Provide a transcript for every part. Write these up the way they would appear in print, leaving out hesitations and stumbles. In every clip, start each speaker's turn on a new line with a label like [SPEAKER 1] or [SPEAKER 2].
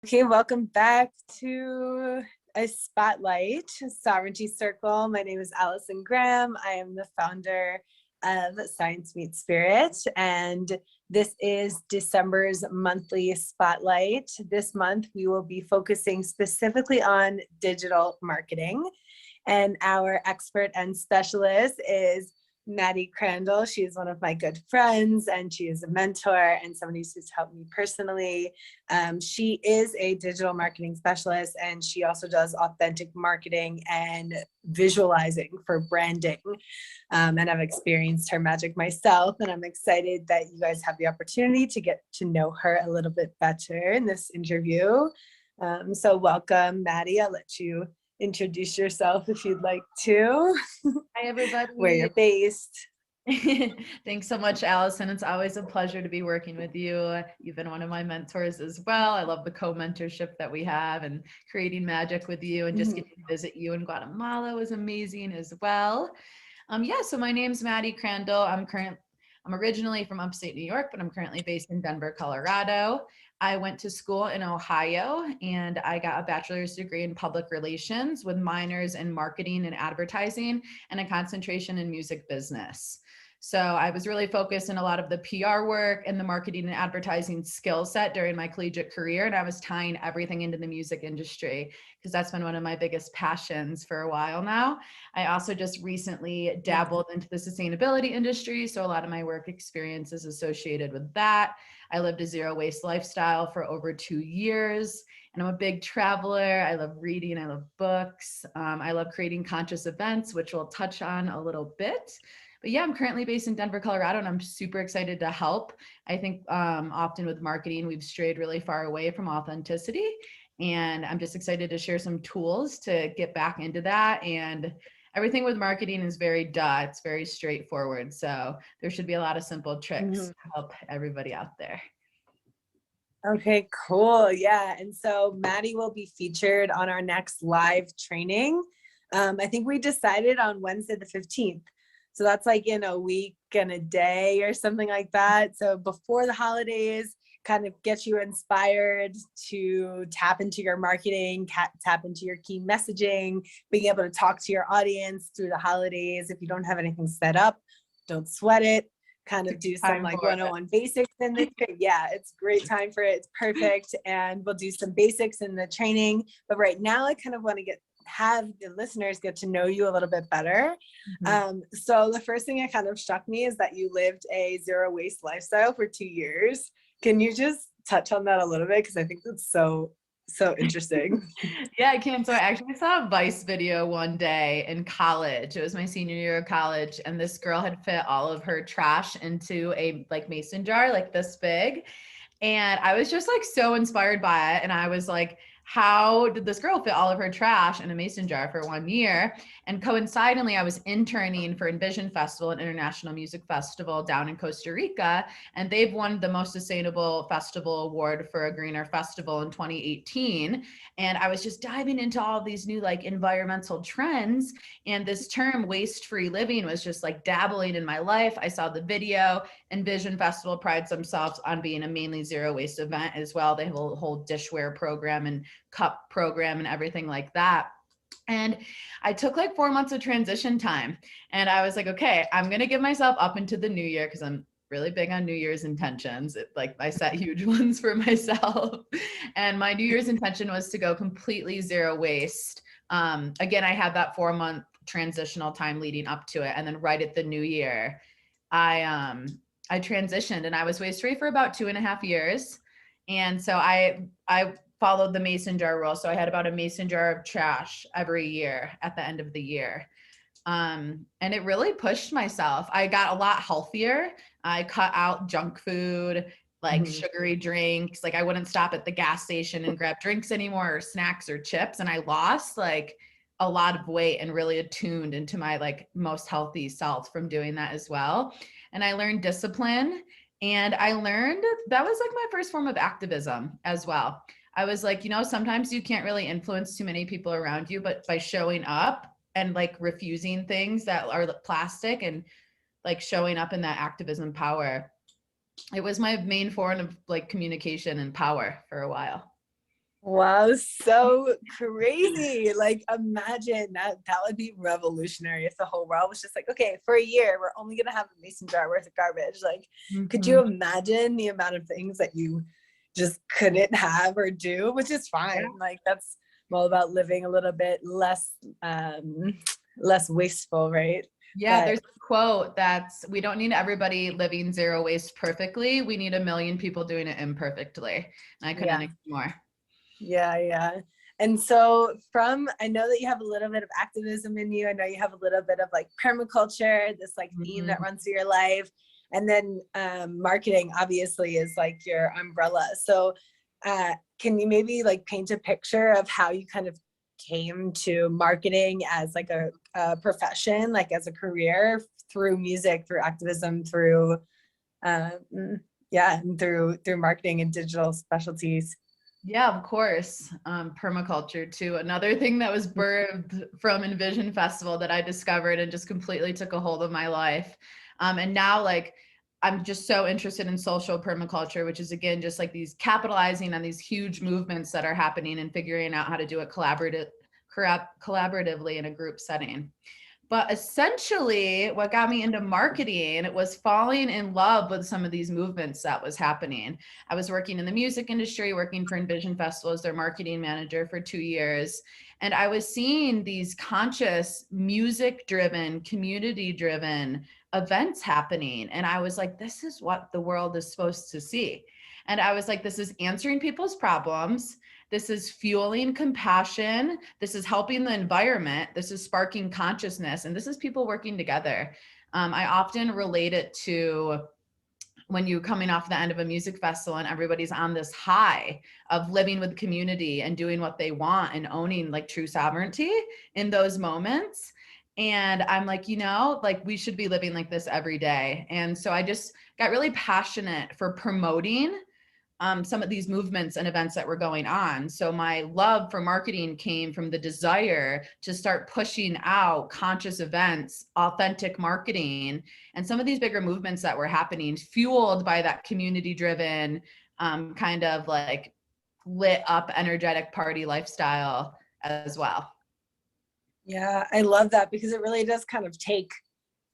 [SPEAKER 1] Okay, welcome back to a Spotlight Sovereignty Circle. My name is Allison Graham. I am the founder of Science Meets Spirit, and this is December's monthly Spotlight. This month, we will be focusing specifically on digital marketing, and our expert and specialist is Maddie Crandall. She is one of my good friends, and she is a mentor and somebody who's helped me personally. She is a digital marketing specialist, and she also does authentic marketing and visualizing for branding. And I've experienced her magic myself, and I'm excited that you guys have the opportunity to get to know her a little bit better in this interview. So welcome, Maddie. I'll let you introduce yourself if you'd like to.
[SPEAKER 2] Hi, everybody.
[SPEAKER 1] Where you're based.
[SPEAKER 2] Thanks so much, Allison. It's always a pleasure to be working with you. You've been one of my mentors as well. I love the co-mentorship that we have and creating magic with you, and just getting to visit you in Guatemala was amazing as well. So my name's Maddie Crandall. I'm originally from upstate New York, but I'm currently based in Denver, Colorado. I went to school in Ohio, and I got a bachelor's degree in public relations with minors in marketing and advertising and a concentration in music business. So I was really focused in a lot of the PR work and the marketing and advertising skill set during my collegiate career. And I was tying everything into the music industry because that's been one of my biggest passions for a while now. I also just recently dabbled into the sustainability industry. So a lot of my work experience is associated with that. I lived a zero waste lifestyle for over 2 years. And I'm a big traveler. I love reading. I love books. I love creating conscious events, which we'll touch on a little bit. But yeah, I'm currently based in Denver, Colorado, and I'm super excited to help. I think often with marketing, we've strayed really far away from authenticity. And I'm just excited to share some tools to get back into that. And everything with marketing is it's very straightforward. So there should be a lot of simple tricks to help everybody out there.
[SPEAKER 1] Okay, cool. Yeah. And so Maddie will be featured on our next live training. I think we decided on Wednesday the 15th. So that's like in a week and a day or something like that. So before the holidays, kind of get you inspired to tap into your marketing, tap into your key messaging, being able to talk to your audience through the holidays. If you don't have anything set up, don't sweat it. Kind of do some like 101 basics in this. Yeah, it's great time for it. It's perfect. And we'll do some basics in the training. But right now I kind of want to have the listeners get to know you a little bit better. So the first thing that kind of struck me is that you lived a zero waste lifestyle for 2 years. Can you just touch on that a little bit? Because I think that's so interesting.
[SPEAKER 2] Yeah, I can. So I actually saw a Vice video one day in college. It was my senior year of college, and this girl had fit all of her trash into a like mason jar, like this big. And I was just like so inspired by it. And I was like, how did this girl fit all of her trash in a mason jar for 1 year? And coincidentally, I was interning for Envision Festival, an international music festival down in Costa Rica. And they've won the most sustainable festival award for a greener festival in 2018. And I was just diving into all of these new like environmental trends. And this term waste-free living was just like dabbling in my life. I saw the video. Envision Festival prides themselves on being a mainly zero waste event as well. They have a whole dishware program and cup program and everything like that. And I took like 4 months of transition time, and I was like, okay, I'm going to give myself up into the new year, because I'm really big on New Year's intentions. Like I set huge ones for myself. And my New Year's intention was to go completely zero waste. Again, I had that 4-month transitional time leading up to it. And then right at the new year, I transitioned, and I was waste free for about 2.5 years. And so I followed the mason jar rule. So I had about a mason jar of trash every year at the end of the year. And it really pushed myself. I got a lot healthier. I cut out junk food, like sugary drinks. Like I wouldn't stop at the gas station and grab drinks anymore, or snacks or chips. And I lost like a lot of weight and really attuned into my like most healthy self from doing that as well. And I learned discipline, and I learned that was like my first form of activism as well. I was like, sometimes you can't really influence too many people around you, but by showing up and like refusing things that are plastic and like showing up in that activism power, it was my main form of like communication and power for a while.
[SPEAKER 1] Wow, so crazy. Like imagine that would be revolutionary if the whole world was just like, okay, for a year, we're only gonna have a mason jar worth of garbage. Like, could you
[SPEAKER 2] Mhm.
[SPEAKER 1] imagine the amount of things that you just couldn't have or do, which is
[SPEAKER 2] Yeah.
[SPEAKER 1] fine. Like that's all about living a little bit less wasteful, right?
[SPEAKER 2] Yeah,
[SPEAKER 1] But
[SPEAKER 2] there's a quote that's we don't need everybody living zero waste perfectly. We need 1 million people doing it imperfectly. And I couldn't
[SPEAKER 1] yeah.
[SPEAKER 2] agree more.
[SPEAKER 1] Yeah. And so I know that you have a little bit of activism in you. I know you have a little bit of like permaculture, this like theme that
[SPEAKER 2] Mhm.
[SPEAKER 1] runs through your life. And then marketing obviously is like your umbrella. So can you maybe like paint a picture of how you kind of came to marketing as like a profession, like as a career through music, through activism, through and through marketing and digital specialties?
[SPEAKER 2] Yeah, of course. Permaculture too. Another thing that was birthed from Envision Festival that I discovered and just completely took a hold of my life. And now like I'm just so interested in social permaculture, which is again just like these capitalizing on these huge movements that are happening and figuring out how to do it collaboratively in a group setting. But essentially, what got me into marketing was falling in love with some of these movements that was happening. I was working in the music industry, working for Envision Festival as their marketing manager for 2 years. And I was seeing these conscious, music driven, community driven events happening. And I was like, this is what the world is supposed to see. And I was like, this is answering people's problems. This is fueling compassion. This is helping the environment. This is sparking consciousness. And this is people working together. I often relate it to when you're coming off the end of a music festival and everybody's on this high of living with community and doing what they want and owning like true sovereignty in those moments. And I'm like, like we should be living like this every day. And so I just got really passionate for promoting some of these movements and events that were going on. So my love for marketing came from the desire to start pushing out conscious events, authentic marketing, and some of these bigger movements that were happening, fueled by that community driven kind of like lit up, energetic party lifestyle as well.
[SPEAKER 1] Yeah, I love that because it really does kind of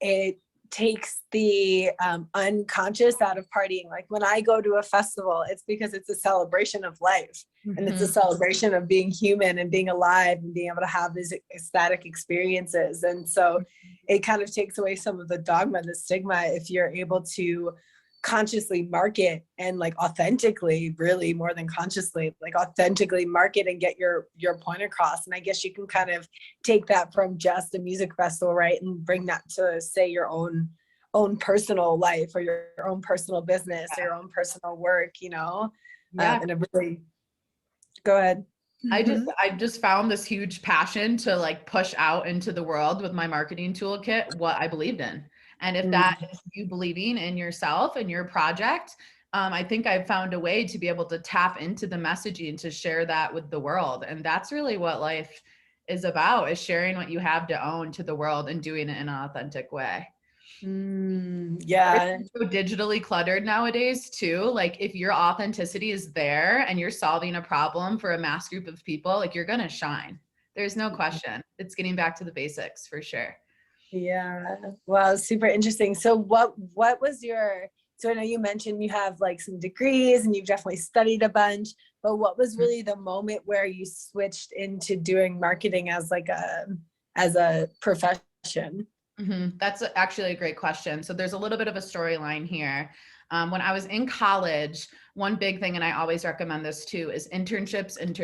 [SPEAKER 1] it takes the unconscious out of partying. Like when I go to a festival, it's because it's a celebration of life and it's a
[SPEAKER 2] Mhm.
[SPEAKER 1] celebration of being human and being alive and being able to have these ecstatic experiences. And so it kind of takes away some of the dogma, the stigma, if you're able to consciously market and like authentically, really more than consciously, like authentically market and get your point across. And I guess you can kind of take that from just a music festival, right, and bring that to say your own personal life or your own personal business or your own personal work,
[SPEAKER 2] Yeah.
[SPEAKER 1] and it really, go ahead.
[SPEAKER 2] I just found this huge passion to like push out into the world with my marketing toolkit what I believed in. And if that
[SPEAKER 1] Mm.
[SPEAKER 2] is you believing in yourself and your project, I think I've found a way to be able to tap into the messaging to share that with the world. And that's really what life is about, is sharing what you have to own to the world and doing it in an authentic way.
[SPEAKER 1] Yeah.
[SPEAKER 2] Everything's so digitally cluttered nowadays too. Like if your authenticity is there and you're solving a problem for a mass group of people, like you're gonna shine. There's no question. It's getting back to the basics for sure.
[SPEAKER 1] Yeah. Wow, super interesting. So what was your, so I know you mentioned you have like some degrees and you've definitely studied a bunch, but what was really the moment where you switched into doing marketing as like as a profession?
[SPEAKER 2] That's actually a great question. So there's a little bit of a storyline here. When I was in college, one big thing, and I always recommend this too, is internships, and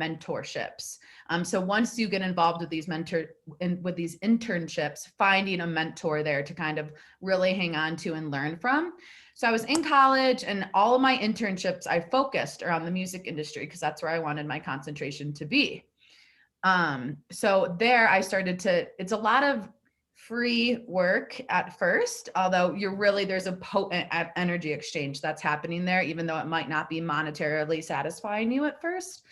[SPEAKER 2] mentorships. So once you get involved with these with these internships, finding a mentor there to kind of really hang on to and learn from. So I was in college, and all of my internships I focused around the music industry because that's where I wanted my concentration to be. So there I started to, it's a lot of free work at first, although there's a potent energy exchange that's happening there, even though it might not be monetarily satisfying you at first.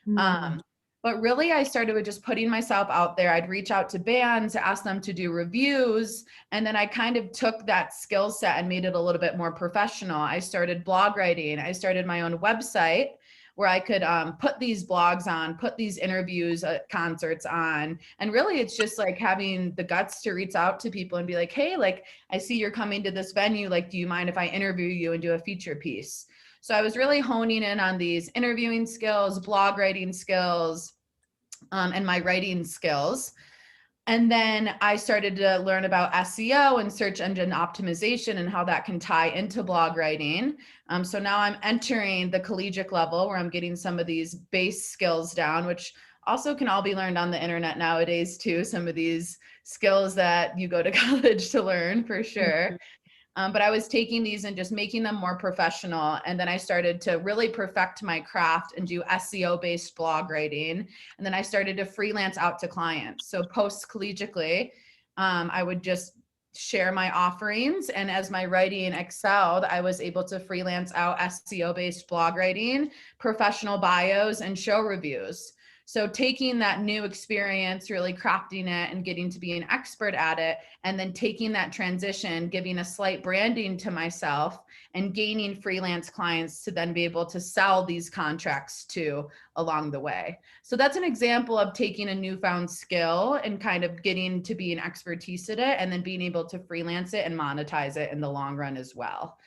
[SPEAKER 1] Mm.
[SPEAKER 2] Um, but really I started with just putting myself out there. I'd reach out to bands, ask them to do reviews. And then I kind of took that skill set and made it a little bit more professional. I started blog writing. I started my own website where I could put these blogs on, put these interviews at concerts on. And really it's just like having the guts to reach out to people and be like, hey, like, I see you're coming to this venue. Like, do you mind if I interview you and do a feature piece? So I was really honing in on these interviewing skills, blog writing skills, and my writing skills. And then I started to learn about SEO and search engine optimization and how that can tie into blog writing. So now I'm entering the collegiate level where I'm getting some of these base skills down, which also can all be learned on the internet nowadays too. Some of these skills that you go to college to learn for sure. But I was taking these and just making them more professional. And then I started to really perfect my craft and do SEO based blog writing. And then I started to freelance out to clients. So post collegiately, I would just share my offerings. And as my writing excelled, I was able to freelance out SEO based blog writing, professional bios, and show reviews. So taking that new experience, really crafting it and getting to be an expert at it, and then taking that transition, giving a slight branding to myself and gaining freelance clients to then be able to sell these contracts to along the way. So that's an example of taking a newfound skill and kind of getting to be an expertise at it and then being able to freelance it and monetize it in the long run as well.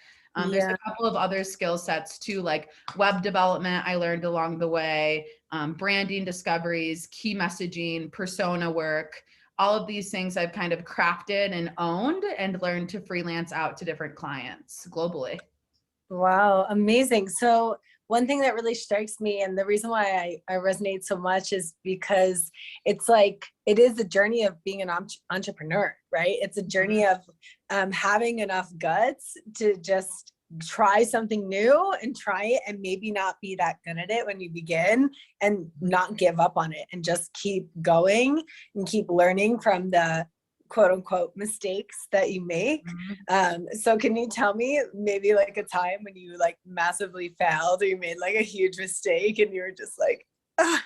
[SPEAKER 2] There's a couple of other skill sets too, like web development I learned along the way, branding discoveries, key messaging, persona work, all of these things I've kind of crafted and owned and learned to freelance out to different clients globally.
[SPEAKER 1] Wow, amazing. So one thing that really strikes me, and the reason why I resonate so much, is because it's like, it is a journey of being an entrepreneur, right? It's a journey of having enough guts to just try something new and try it and maybe not be that good at it when you begin, and not give up on it and just keep going and keep learning from the quote unquote mistakes that you make. So can you tell me maybe like a time when you like massively failed or you made like a huge mistake and you were just like, ah.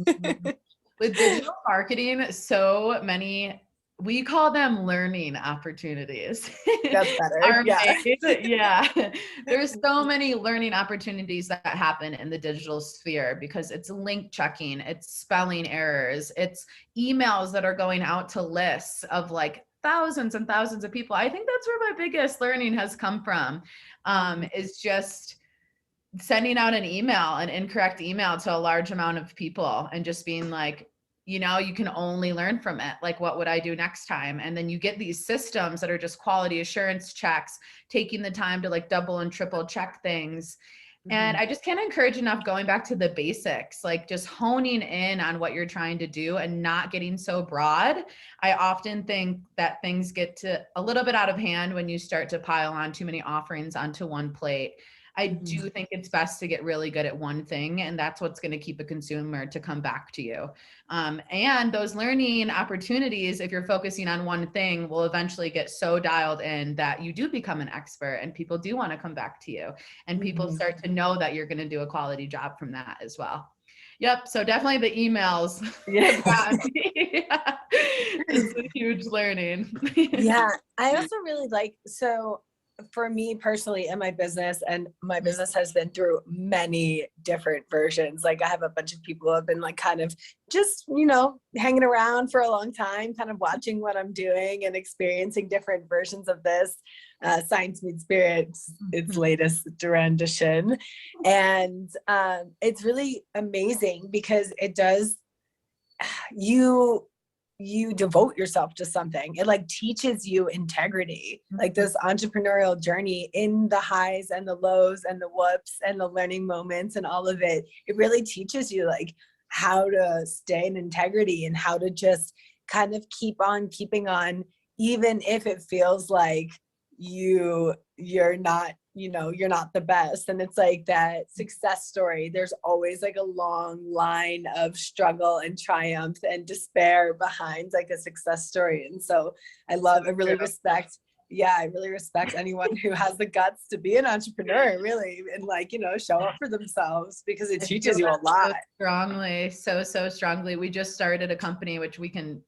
[SPEAKER 2] With digital marketing, so many, we call them learning opportunities.
[SPEAKER 1] That's better.
[SPEAKER 2] Are
[SPEAKER 1] Yeah.
[SPEAKER 2] made. Yeah. There's so many learning opportunities that happen in the digital sphere because it's link checking, it's spelling errors, it's emails that are going out to lists of like thousands and thousands of people. I think that's where my biggest learning has come from, is just sending out an email, an incorrect email to a large amount of people and just being like, you know, you can only learn from it. Like, what would I do next time? And then you get these systems that are just quality assurance checks, taking the time to like double and triple check things. And I just can't encourage enough going back to the basics, like just honing in on what you're trying to do and not getting so broad. I often think that things get to a little bit out of hand when you start to pile on too many offerings onto one plate. I do think it's best to get really good at one thing, and that's what's going to keep a consumer to come back to you. And those learning opportunities, if you're focusing on one thing, will eventually get so dialed in that you do become an expert and people do want to come back to you, and people start to know that you're going to do a quality job from that as well. Yep. So definitely the emails.
[SPEAKER 1] Yeah.
[SPEAKER 2] It's a huge learning.
[SPEAKER 1] Yeah. I also really like, so for me personally in my business, and my business has been through many different versions. Like I have a bunch of people who have been like kind of just, you know, hanging around for a long time, kind of watching what I'm doing and experiencing different versions of this. Science Meets Spirit, its latest rendition. And it's really amazing because it does, you devote yourself to something. It like teaches you integrity, like this entrepreneurial journey in the highs and the lows and the whoops and the learning moments and all of it. It really teaches you like how to stay in integrity and how to just kind of keep on keeping on, even if it feels like you're not, you know, you're not the best. And it's like that success story. There's always like a long line of struggle and triumph and despair behind like a success story. And so I really respect anyone who has the guts to be an entrepreneur, really, and like, you know, show up for themselves, because it teaches you a lot.
[SPEAKER 2] So strongly. We just started a company, which we can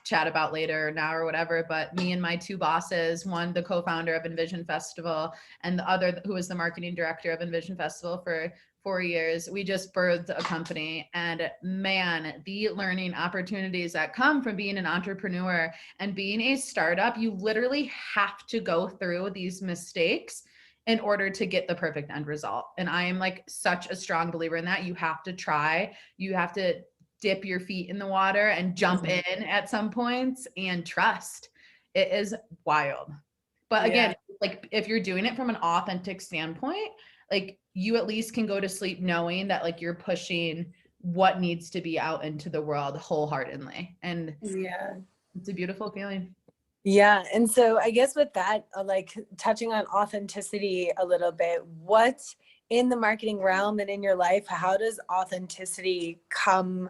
[SPEAKER 2] chat about later now or whatever, but me and my two bosses, one the co-founder of Envision Festival and the other who was the marketing director of Envision Festival for 4 years, we just birthed a company, and man, the learning opportunities that come from being an entrepreneur and being a startup, you literally have to go through these mistakes in order to get the perfect end result. And I am like such a strong believer in that. You have to try, you have to dip your feet in the water and jump in at some points and trust. It is wild. But again, like if you're doing it from an authentic standpoint, like you at least can go to sleep knowing that like you're pushing what needs to be out into the world wholeheartedly. And it's a beautiful feeling.
[SPEAKER 1] Yeah. And so I guess with that, like touching on authenticity a little bit, what in the marketing realm and in your life, how does authenticity come?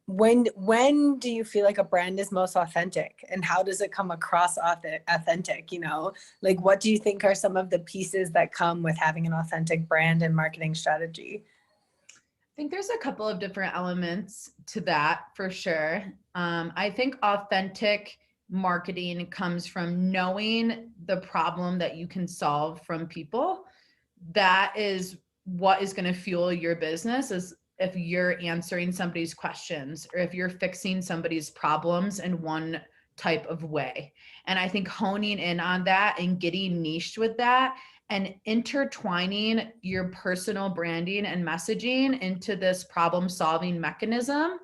[SPEAKER 1] When do you feel like a brand is most authentic, and how does it come across authentic? You know, like what do you think are some of the pieces that come with having an authentic brand and marketing strategy?
[SPEAKER 2] I think there's a couple of different elements to that for sure. I think authentic marketing comes from knowing the problem that you can solve from people. That is what is going to fuel your business, is if you're answering somebody's questions or if you're fixing somebody's problems in one type of way. And I think honing in on that and getting niched with that and intertwining your personal branding and messaging into this problem solving mechanism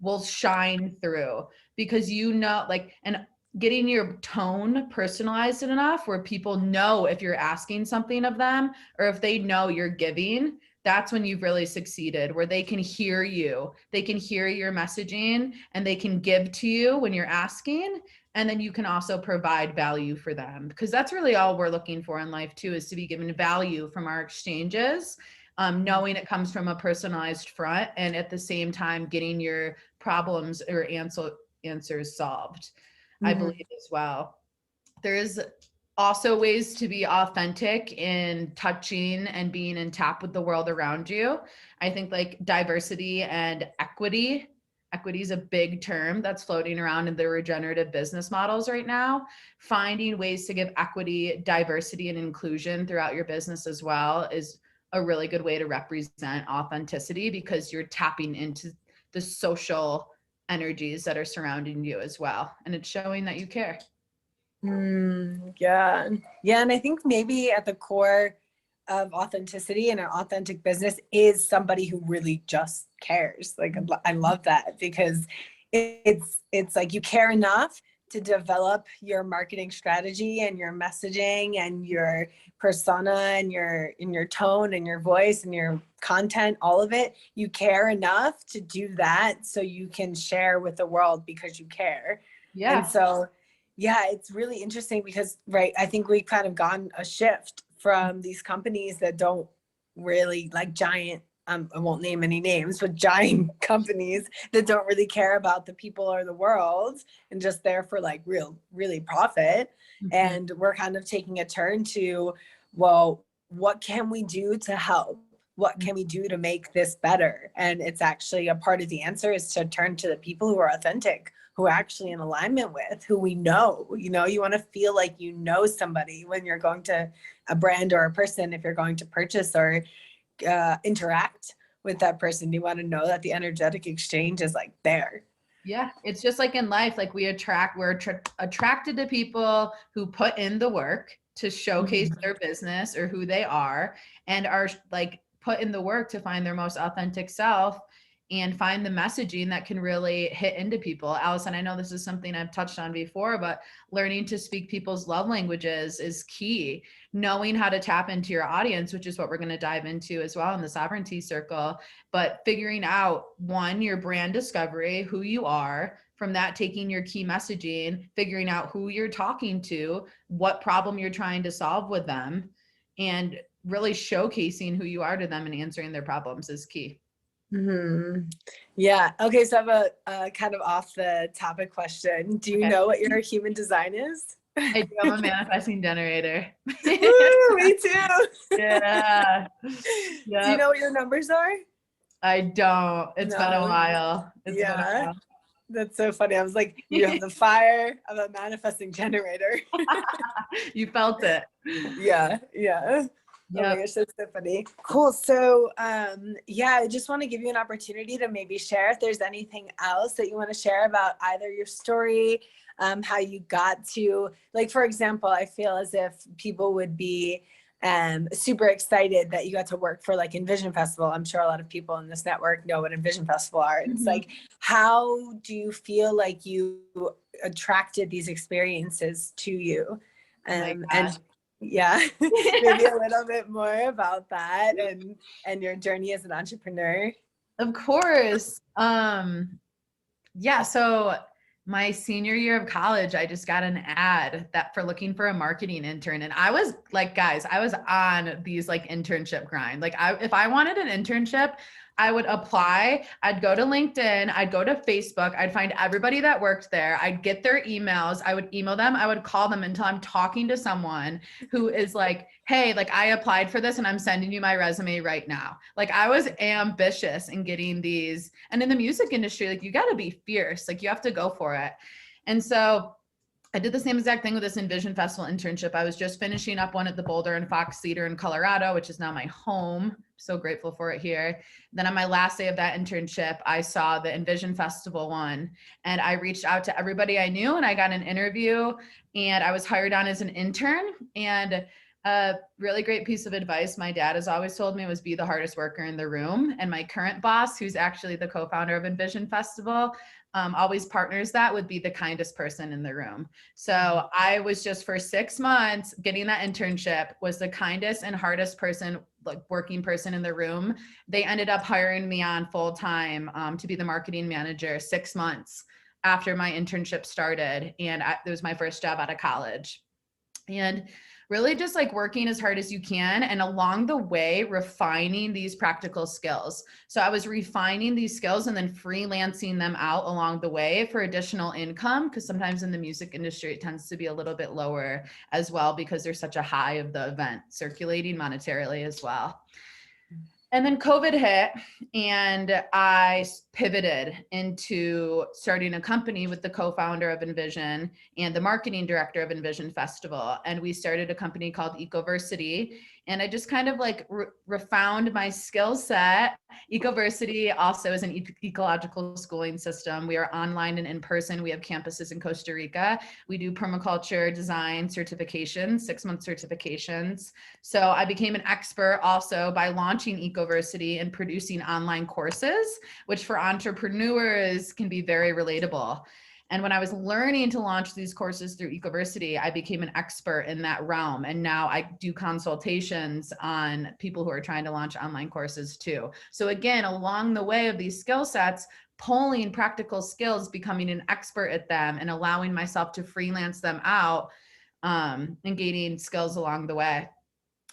[SPEAKER 2] will shine through, because you know, like, and getting your tone personalized enough where people know if you're asking something of them or if they know you're giving, that's when you've really succeeded, where they can hear you, they can hear your messaging, and they can give to you when you're asking. And then you can also provide value for them, because that's really all we're looking for in life too, is to be given value from our exchanges, knowing it comes from a personalized front, and at the same time getting your problems or answers solved. I believe as well. There's also ways to be authentic in touching and being in tap with the world around you. I think like diversity and equity. Equity is a big term that's floating around in the regenerative business models right now. Finding ways to give equity, diversity, and inclusion throughout your business as well is a really good way to represent authenticity, because you're tapping into the social energies that are surrounding you as well. And it's showing that you care.
[SPEAKER 1] Yeah. And I think maybe at the core of authenticity and an authentic business is somebody who really just cares. Like, I love that, because it's like you care enough to develop your marketing strategy and your messaging and your persona and your tone and your voice and your content, all of it. You care enough to do that so you can share with the world because you care.
[SPEAKER 2] Yeah.
[SPEAKER 1] And so it's really interesting because, right, I think we've kind of gone a shift from these companies that don't really, like giant, I won't name any names, but giant companies that don't really care about the people or the world and just there for like really profit. And we're kind of taking a turn to, well, what can we do to help? What can we do to make this better? And it's actually a part of the answer is to turn to the people who are authentic, who are actually in alignment with, who we know. You know, you want to feel like you know somebody when you're going to a brand or a person. If you're going to purchase or interact with that person, you want to know that the energetic exchange is like there.
[SPEAKER 2] Yeah, it's just like in life, like we're attracted to people who put in the work to showcase their business or who they are, and are like put in the work to find their most authentic self and find the messaging that can really hit into people. Allison, I know this is something I've touched on before, but learning to speak people's love languages is key. Knowing how to tap into your audience, which is what we're going to dive into as well in the sovereignty circle, but figuring out, one, your brand discovery, who you are, from that taking your key messaging, figuring out who you're talking to, what problem you're trying to solve with them, and really showcasing who you are to them and answering their problems is key.
[SPEAKER 1] Yeah. Okay. So I have a kind of off the topic question. Do you know what your human design is?
[SPEAKER 2] I do. I'm a manifesting generator.
[SPEAKER 1] Woo, me too.
[SPEAKER 2] Yeah.
[SPEAKER 1] Do you know what your numbers are?
[SPEAKER 2] I don't. It's been a while. It's been a while.
[SPEAKER 1] That's so funny. I was like, you have the fire of a manifesting generator.
[SPEAKER 2] You felt it.
[SPEAKER 1] Yeah. Oh my gosh, that's so funny. Cool. So yeah, I just want to give you an opportunity to maybe share if there's anything else that you want to share about either your story, how you got to, like, for example, I feel as if people would be super excited that you got to work for like Envision Festival. I'm sure a lot of people in this network know what Envision Festival are. And it's like, how do you feel like you attracted these experiences to you? And yeah, maybe a little bit more about that and your journey as an entrepreneur.
[SPEAKER 2] Of course. Yeah, so my senior year of college, I just got an ad that for looking for a marketing intern. And I was like, guys, I was on these like internship grind. Like if I wanted an internship, I would apply. I'd go to LinkedIn. I'd go to Facebook. I'd find everybody that worked there. I'd get their emails. I would email them. I would call them until I'm talking to someone who is like, hey, like I applied for this and I'm sending you my resume right now. Like I was ambitious in getting these. And in the music industry, like you got to be fierce. Like you have to go for it. And so I did the same exact thing with this Envision Festival internship. I was just finishing up one at the Boulder and Fox Theater in Colorado, which is now my home. So grateful for it here. Then on my last day of that internship, I saw the Envision Festival one and I reached out to everybody I knew and I got an interview and I was hired on as an intern. And a really great piece of advice my dad has always told me was be the hardest worker in the room. And my current boss, who's actually the co-founder of Envision Festival, always partners that would be the kindest person in the room. So I was just for 6 months getting that internship, was the kindest and hardest person, like working person in the room. They ended up hiring me on full time to be the marketing manager 6 months after my internship started. And it was my first job out of college. And really just like working as hard as you can and along the way refining these practical skills. So I was refining these skills and then freelancing them out along the way for additional income, because sometimes in the music industry it tends to be a little bit lower as well because there's such a high of the event circulating monetarily as well. And then COVID hit and I pivoted into starting a company with the co-founder of Envision and the marketing director of Envision Festival. And we started a company called Ecoversity. And I just kind of like refound my skill set. Ecoversity also is an ecological schooling system. We are online and in person. We have campuses in Costa Rica. We do permaculture design certifications, 6-month certifications. So I became an expert also by launching Ecoversity and producing online courses, which for entrepreneurs can be very relatable. And when I was learning to launch these courses through Ecoversity, I became an expert in that realm. And now I do consultations on people who are trying to launch online courses too. So again, along the way of these skill sets, pulling practical skills, becoming an expert at them and allowing myself to freelance them out and gaining skills along the way.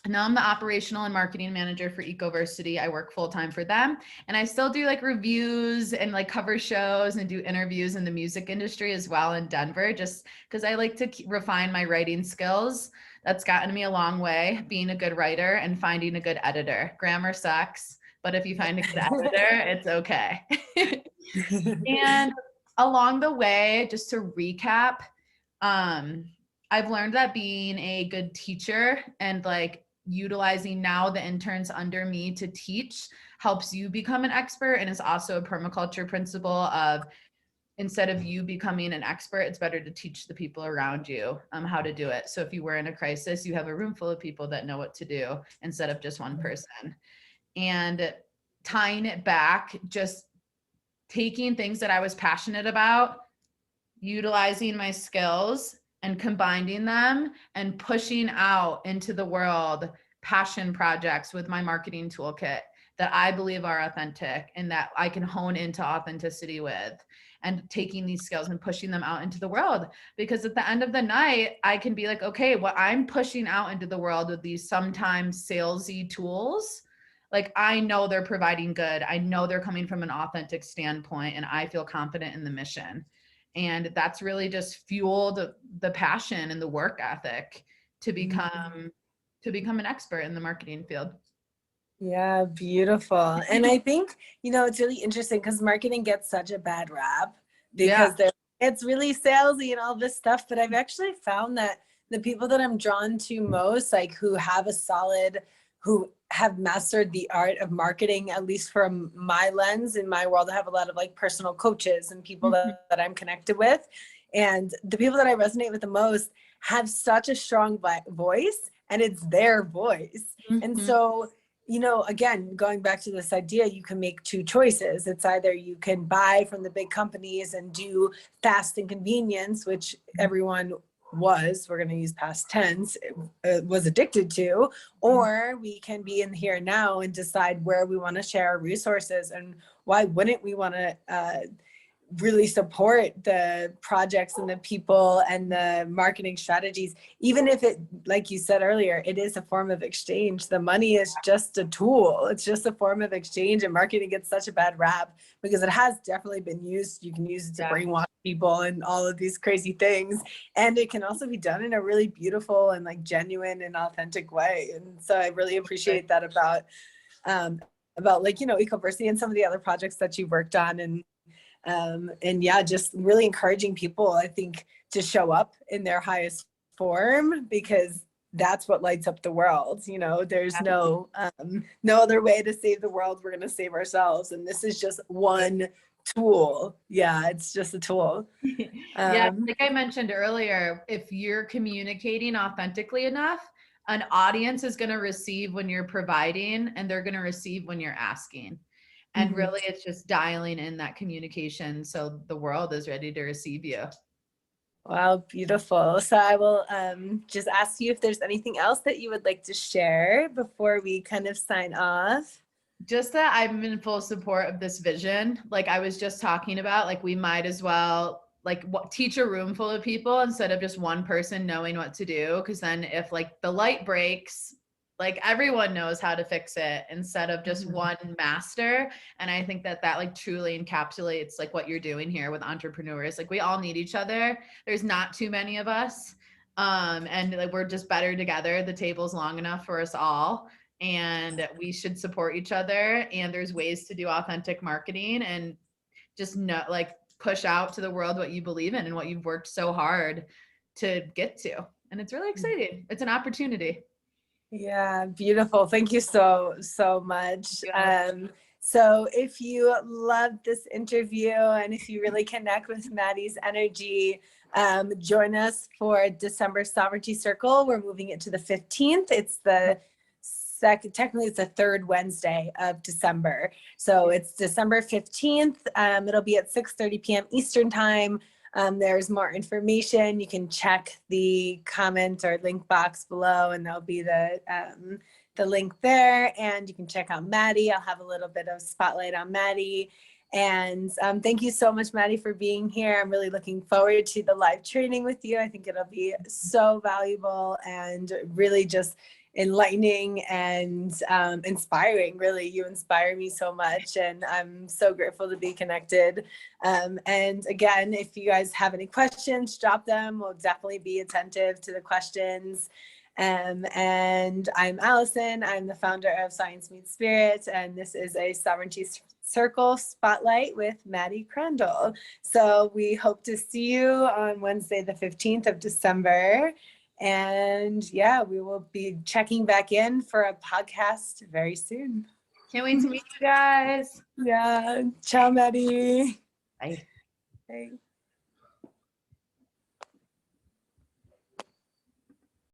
[SPEAKER 2] Now I'm the operational and marketing manager for Ecoversity. I work full-time for them. And I still do like reviews and like cover shows and do interviews in the music industry as well in Denver, just because I like to refine my writing skills. That's gotten me a long way, being a good writer and finding a good editor. Grammar sucks, but if you find a good editor, it's okay. And along the way, just to recap, I've learned that being a good teacher and like utilizing now the interns under me to teach helps you become an expert, and is also a permaculture principle of instead of you becoming an expert, it's better to teach the people around you how to do it. So if you were in a crisis, you have a room full of people that know what to do instead of just one person. And tying it back, just taking things that I was passionate about, utilizing my skills and combining them and pushing out into the world passion projects with my marketing toolkit that I believe are authentic and that I can hone into authenticity with, and taking these skills and pushing them out into the world. Because at the end of the night, I can be like, okay, what I'm pushing out into the world with these sometimes salesy tools, like I know they're providing good. I know they're coming from an authentic standpoint and I feel confident in the mission. And that's really just fueled the passion and the work ethic to become an expert in the marketing field.
[SPEAKER 1] Yeah, beautiful. And I think, it's really interesting because marketing gets such a bad rap because it's really salesy and all this stuff. But I've actually found that the people that I'm drawn to most, like who have a solid who have mastered the art of marketing, at least from my lens. In my world, I have a lot of like personal coaches and people that I'm connected with. And the people that I resonate with the most have such a strong voice, and it's their voice. And so, you know, again, going back to this idea, you can make two choices. It's either you can buy from the big companies and do fast and convenience, which everyone we're going to use past tense, was addicted to, or we can be in the here and now and decide where we want to share our resources. And why wouldn't we want to really support the projects and the people and the marketing strategies, even if it, like you said earlier, it is a form of exchange. The money is just a tool. It's just a form of exchange, and marketing gets such a bad rap because it has definitely been used. You can use it to brainwash people and all of these crazy things. And it can also be done in a really beautiful and like genuine and authentic way. And so I really appreciate that about like, you know, Ecoversity and some of the other projects that you've worked on. And yeah, just really encouraging people, I think, to show up in their highest form, because that's what lights up the world. You know, there's no other way to save the world. We're going to save ourselves. And this is just one tool. Yeah, it's just a tool.
[SPEAKER 2] Yeah, like I mentioned earlier, if you're communicating authentically enough, an audience is going to receive when you're providing, and they're going to receive when you're asking. And really, it's just dialing in that communication so the world is ready to receive you.
[SPEAKER 1] Wow, beautiful. So I will just ask you if there's anything else that you would like to share before we kind of sign off.
[SPEAKER 2] Just that I'm in full support of this vision. Like I was just talking about, like we might as well like teach a room full of people instead of just one person knowing what to do. Because then if like the light breaks, like everyone knows how to fix it instead of just one master. And I think that like truly encapsulates like what you're doing here with entrepreneurs. Like we all need each other. There's not too many of us. And like we're just better together. The table's long enough for us all, and we should support each other. And there's ways to do authentic marketing and just like push out to the world what you believe in and what you've worked so hard to get to. And it's really exciting. It's an opportunity.
[SPEAKER 1] Yeah, beautiful. Thank you so much. So if you loved this interview and if you really connect with Maddie's energy, join us for December Sovereignty Circle. We're moving it to the 15th. It's the technically it's the third Wednesday of December. So it's December 15th. It'll be at 6:30 p.m. Eastern time. There's more information. You can check the comment or link box below, and there'll be the link there. And you can check out Maddie. I'll have a little bit of spotlight on Maddie. And thank you so much, Maddie, for being here. I'm really looking forward to the live training with you. I think it'll be so valuable and really just enlightening and inspiring. Really, you inspire me so much, and I'm so grateful to be connected. And again, if you guys have any questions, drop them. We'll definitely be attentive to the questions. And I'm Allison. I'm the founder of Science Meets Spirit, and this is a Sovereignty Circle Spotlight with Maddie Crandall. So we hope to see you on Wednesday, the 15th of December. And yeah, we will be checking back in for a podcast very soon.
[SPEAKER 2] Can't wait to meet you guys.
[SPEAKER 1] Yeah. Ciao, Maddie.
[SPEAKER 2] Bye.
[SPEAKER 1] Bye.